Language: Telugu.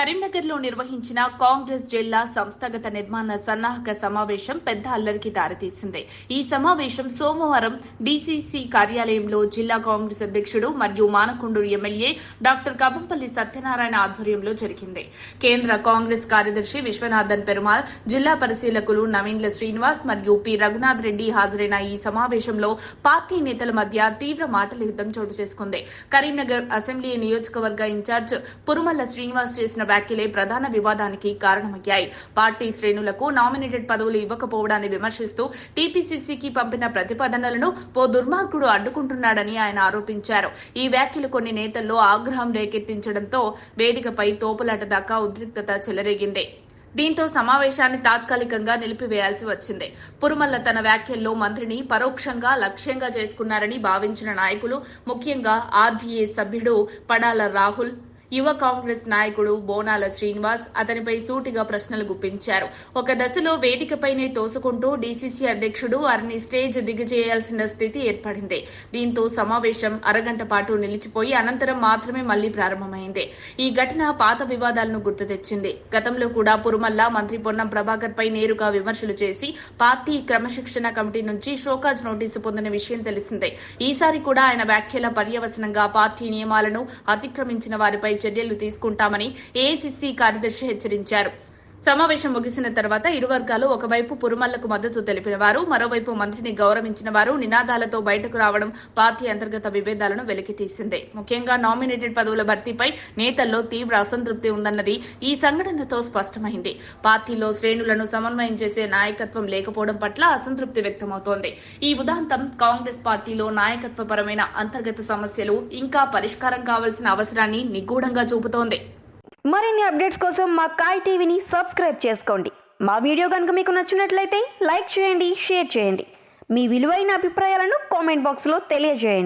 కరీంనగర్లో నిర్వహించిన కాంగ్రెస్ జిల్లా సంస్థాగత నిర్మాణ సన్నాహక సమావేశం పెద్ద అల్లరికి దారితీసింది. ఈ సమావేశం సోమవారం డీసీసీ కార్యాలయంలో జిల్లా కాంగ్రెస్ అధ్యక్షుడు మరియు మానకొండూరు ఎమ్మెల్యే డాక్టర్ కబంపల్లి సత్యనారాయణ ఆధ్వర్యంలో జరిగింది. కేంద్ర కాంగ్రెస్ కార్యదర్శి విశ్వనాథన్ పెరుమాల్, జిల్లా పరిశీలకులు నవీన్ల శ్రీనివాస్ మరియు పి రఘునాథ్ రెడ్డి హాజరైన ఈ సమావేశంలో పార్టీ నేతల మధ్య తీవ్ర మాటల యుద్దం చోటు చేసుకుంది. కరీంనగర్ అసెంబ్లీ నియోజకవర్గ ఇన్ఛార్జ్ పురుమల్ల శ్రీనివాస్ చేసిన వ్యాఖ్యలే ప్రధాన వివాదానికి కారణమయ్యాయి. పార్టీ శ్రేణులకు నామినేటెడ్ పదవులు ఇవ్వకపోవడాన్ని విమర్శిస్తూ టీపీసీసీకి పంపిన ప్రతిపాదనలను ఓ దుర్మార్గుడు అడ్డుకుంటున్నాడని ఆయన ఆరోపించారు. ఈ వ్యాఖ్యలు కొన్ని నేతల్లో ఆగ్రహం రేకెత్తించడంతో వేదికపై తోపులాట దాకా ఉద్రిక్తత చెలరేగింది. దీంతో సమావేశాన్ని తాత్కాలికంగా నిలిపివేయాల్సి వచ్చింది. పురుమల్ల తన వ్యాఖ్యల్లో మంత్రిని పరోక్షంగా లక్ష్యంగా చేసుకున్నారని భావించిన నాయకులు, ముఖ్యంగా ఆర్డీఏ సభ్యుడు పడాల రాహుల్, యువ కాంగ్రెస్ నాయకుడు బోనాల శ్రీనివాస్ అతనిపై సూటిగా ప్రశ్నలు గుప్పించారు. ఒక దశలో వేదికపైనే తోసుకుంటూ డీసీసీ అధ్యక్షుడు వారిని స్టేజ్ దిగజేయాల్సిన స్థితి ఏర్పడింది. దీంతో సమావేశం అరగంట పాటు నిలిచిపోయి అనంతరం మాత్రమే మళ్లీ ప్రారంభమైంది. ఈ ఘటన పాత వివాదాలను గుర్తు తెచ్చింది. గతంలో కూడా పురుమల్ల మంత్రి పొన్నం ప్రభాకర్ పై నేరుగా విమర్శలు చేసి పార్టీ క్రమశిక్షణ కమిటీ నుంచి షోకాజ్ నోటీసు పొందిన విషయం తెలిసిందే. ఈసారి కూడా ఆయన వ్యాఖ్యల పర్యవసనంగా పార్టీ నియమాలను అతిక్రమించిన వారిపై చర్యలు తీసుకుంటామని ఏఐసీసీ కార్యదర్శి హెచ్చరించారు. సమావేశం ముగిసిన తర్వాత ఇరు వర్గాలు ఒకవైపు పురుమల్లకు మద్దతు తెలిపిన వారు, మరోవైపు మంత్రిని గౌరవించిన వారు నినాదాలతో బయటకు రావడం పార్టీ అంతర్గత విభేదాలను వెలికితీసింది. ముఖ్యంగా నామినేటెడ్ పదవుల భర్తీపై నేతల్లో తీవ్ర అసంతృప్తి ఉందన్నది ఈ సంఘటనతో స్పష్టమైంది. పార్టీలో శ్రేణులను సమన్వయం చేసే నాయకత్వం లేకపోవడం పట్ల అసంతృప్తి వ్యక్తమవుతోంది. ఈ ఉదాంతం కాంగ్రెస్ పార్టీలో నాయకత్వపరమైన అంతర్గత సమస్యలు ఇంకా పరిష్కారం కావాల్సిన అవసరాన్ని నిగూఢంగా చూపుతోంది. మరిన్ని అప్డేట్స్ కోసం మా కాయ్ టీవీని సబ్స్క్రైబ్ చేసుకోండి. మా వీడియో కనుక మీకు నచ్చినట్లయితే లైక్ చేయండి, షేర్ చేయండి. మీ విలువైన అభిప్రాయాలను కామెంట్ బాక్స్లో తెలియజేయండి.